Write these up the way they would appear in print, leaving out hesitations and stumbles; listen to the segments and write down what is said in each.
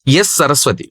Yes Saraswati.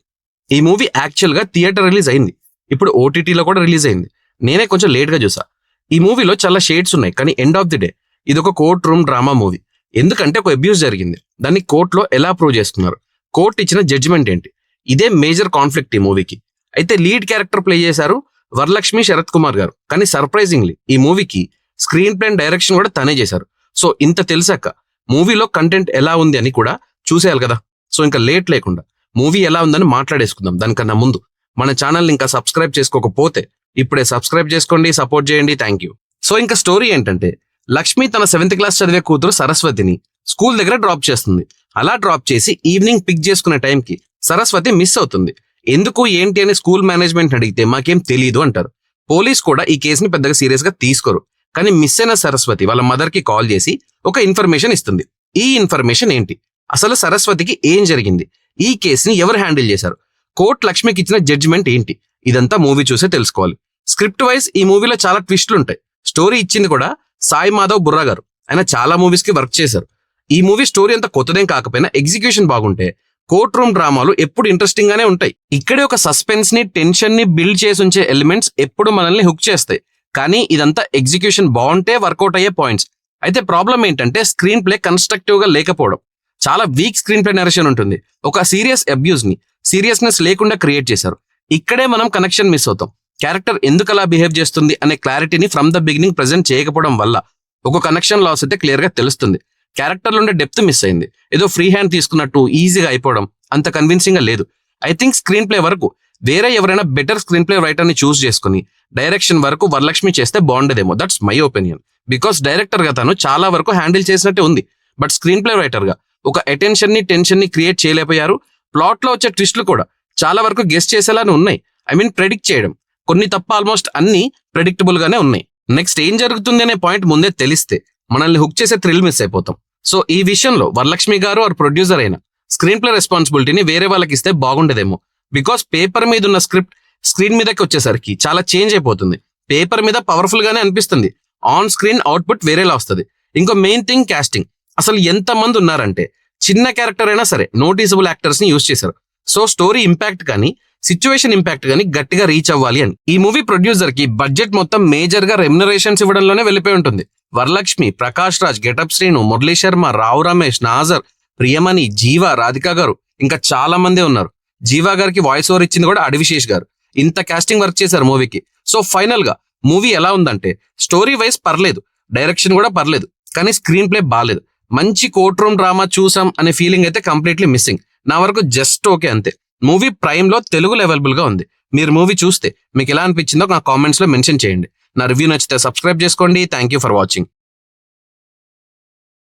ఈ movie actual గా theatre release అయింది, ఇప్పుడు ఓటీటీలో కూడా రిలీజ్ అయింది. నేనే కొంచెం లేట్ గా చూసా. ఈ మూవీలో చాలా షేడ్స్ ఉన్నాయి, కానీ ఎండ్ ఆఫ్ ది డే ఇది ఒక కోర్ట్ రూమ్ డ్రామా మూవీ. ఎందుకంటే ఒక అబ్యూస్ జరిగింది, దాన్ని కోర్టులో ఎలా ప్రూవ్ చేస్తున్నారు, కోర్టు ఇచ్చిన జడ్జిమెంట్ ఏంటి, ఇదే మేజర్ కాన్ఫ్లిక్ట్ ఈ మూవీకి. అయితే లీడ్ క్యారెక్టర్ ప్లే చేశారు వరలక్ష్మి శరత్ కుమార్ గారు. కానీ సర్ప్రైజింగ్లీ ఈ మూవీకి స్క్రీన్ ప్లే డైరెక్షన్ కూడా తనే చేశారు. సో ఇంత తెలిసాక మూవీలో కంటెంట్ ఎలా ఉంది అని కూడా చూసేయాలి కదా. సో ఇంకా లేట్ లేకుండా మూవీ ఎలా ఉందని మాట్లాడేసుకుందాం. దానికన్నా ముందు మన ఛానల్ ఇంకా సబ్స్క్రైబ్ చేసుకోకపోతే ఇప్పుడే సబ్స్క్రైబ్ చేసుకోండి, సపోర్ట్ చేయండి. Thank you. సో ఇంకా స్టోరీ ఏంటంటే, లక్ష్మి తన 7th క్లాస్ చదివే కూతురు సరస్వతిని స్కూల్ దగ్గర డ్రాప్ చేస్తుంది. అలా డ్రాప్ చేసి ఈవినింగ్ పిక్ చేసుకునే టైంకి సరస్వతి మిస్ అవుతుంది. ఎందుకు ఏంటి అని స్కూల్ మేనేజ్మెంట్ అడిగితే మాకేం తెలియదు అంటారు. పోలీస్ కూడా ఈ కేసుని పెద్దగా సీరియస్ గా తీసుకోరు. కానీ మిస్ అయిన సరస్వతి వాళ్ళ మదర్ కి కాల్ చేసి ఒక ఇన్ఫర్మేషన్ ఇస్తుంది. ఈ ఇన్ఫర్మేషన్ ఏంటి, అసలు సరస్వతికి ఏం జరిగింది, ఈ కేసుని ఎవరు హ్యాండిల్ చేశారు, కోర్టు లక్ష్మికి ఇచ్చిన జడ్జిమెంట్ ఏంటి, ఇదంతా మూవీ చూసే తెలుసుకోవాలి. స్క్రిప్ట్ వైజ్ ఈ మూవీలో చాలా ట్విస్టులు ఉంటాయి. స్టోరీ ఇచ్చింది కూడా సాయి మాధవ్ బుర్రా గారు. ఆయన చాలా మూవీస్ కి వర్క్ చేశారు. ఈ మూవీ స్టోరీ అంత కొత్తదేం కాకపోయినా ఎగ్జిక్యూషన్ బాగుంటే కోర్ట్ రూమ్ డ్రామాలు ఎప్పుడు ఇంట్రెస్టింగ్ గానే ఉంటాయి. ఇక్కడే ఒక సస్పెన్స్ ని, టెన్షన్ ని బిల్డ్ చేసి ఉంచే ఎలిమెంట్స్ ఎప్పుడు మనల్ని హుక్ చేస్తాయి. కానీ ఇదంతా ఎగ్జిక్యూషన్ బాగుంటే వర్కౌట్ అయ్యే పాయింట్స్. అయితే ప్రాబ్లం ఏంటంటే స్క్రీన్ ప్లే కన్స్ట్రక్టివ్ గా లేకపోవడం. చాలా వీక్ స్క్రీన్ ప్లే నరేషన్ ఉంటుంది. ఒక సీరియస్ అబ్యూస్ ని సీరియస్నెస్ లేకుండా క్రియేట్ చేశారు. ఇక్కడే మనం కనెక్షన్ మిస్ అవుతాం. క్యారెక్టర్ ఎందుకు అలా బిహేవ్ చేస్తుంది అనే క్లారిటీని ఫ్రమ్ ద బిగినింగ్ ప్రెజెంట్ చేయకపోవడం వల్ల ఒక కనెక్షన్ లాస్ అయితే క్లియర్ గా తెలుస్తుంది. క్యారెక్టర్లో ఉండే డెప్త్ మిస్ అయింది. ఏదో ఫ్రీ హ్యాండ్ తీసుకున్నట్టు ఈజీగా అయిపోవడం అంత కన్విన్సింగ్ గా లేదు. ఐ థింక్ స్క్రీన్ ప్లే వరకు వేరే ఎవరైనా బెటర్ స్క్రీన్ ప్లే రైటర్ ని చూస్ చేసుకుని డైరెక్షన్ వరకు వరలక్ష్మి చేస్తే బాగుండేదేమో. That's my opinion. Because director గా తను చాలా వరకు హ్యాండిల్ చేసినట్టే ఉంది. బట్ స్క్రీన్ ప్లే రైటర్ గా ఒక అటెన్షన్ ని, టెన్షన్ ని క్రియేట్ చేయలేకపోయారు. ప్లాట్ లో వచ్చే ట్విస్ట్లు కూడా చాలా వరకు గెస్ట్ చేసేలానే ఉన్నాయి. ఐ మీన్ ప్రెడిక్ట్ చేయడం, కొన్ని తప్ప ఆల్మోస్ట్ అన్ని ప్రెడిక్టబుల్ గానే ఉన్నాయి. నెక్స్ట్ ఏం జరుగుతుంది అనే పాయింట్ ముందే తెలిస్తే మనల్ని హుక్ చేసే థ్రిల్ మిస్ అయిపోతాం. సో ఈ విషయంలో వరలక్ష్మి గారు ఆర్ ప్రొడ్యూసర్ అయిన స్క్రీన్ ప్లే రెస్పాన్సిబిలిటీని వేరే వాళ్ళకి ఇస్తే బాగుండేదేమో. బికాస్ పేపర్ మీద ఉన్న స్క్రిప్ట్ స్క్రీన్ మీదకి వచ్చేసరికి చాలా చేంజ్ అయిపోతుంది. పేపర్ మీద పవర్ఫుల్ గానే అనిపిస్తుంది, ఆన్ స్క్రీన్ అవుట్పుట్ వేరేలా వస్తుంది. ఇంకో మెయిన్ థింగ్ కాస్టింగ్. అసలు ఎంత మంది ఉన్నారంటే చిన్న క్యారెక్టర్ అయినా సరే నోటీసబుల్ యాక్టర్స్ ని యూజ్ చేశారు. సో స్టోరీ ఇంపాక్ట్ కానీ సిచ్యువేషన్ ఇంపాక్ట్ కానీ గట్టిగా రీచ్ అవ్వాలి అని. ఈ మూవీ ప్రొడ్యూసర్ కి బడ్జెట్ మొత్తం మేజర్ గా రెమ్యునరేషన్స్ ఇవ్వడంలోనే వెళ్ళిపోయి ఉంటుంది. వరలక్ష్మి, ప్రకాష్ రాజ్, గెటప్ శ్రీను, మురళీ శర్మ, రావు రమేష్, నాజర్, ప్రియమణి, జీవా, రాధిక గారు, ఇంకా చాలా మందే ఉన్నారు. జీవా గారికి వాయిస్ ఓవర్ ఇచ్చింది కూడా అడివిశేష్ గారు. ఇంత కాస్టింగ్ వర్క్ చేశారు మూవీకి. సో ఫైనల్ గా మూవీ ఎలా ఉందంటే, స్టోరీ వైజ్ పర్లేదు, డైరెక్షన్ కూడా పర్లేదు, కానీ స్క్రీన్ ప్లే బాలేదు. మంచి కోర్ట్ రూమ్ డ్రామా చూసాం అనే ఫీలింగ్ అయితే కంప్లీట్లీ మిస్సింగ్. నా వరకు జస్ట్ ఓకే అంతే. మూవీ ప్రైమ్ లో తెలుగులో అవైలబుల్ గా ఉంది. మీరు మూవీ చూస్తే మీకు ఎలా అనిపించిందో నా కామెంట్స్ లో మెన్షన్ చేయండి. నా రివ్యూ నచ్చితే సబ్స్క్రైబ్ చేసుకోండి. Thank you for watching.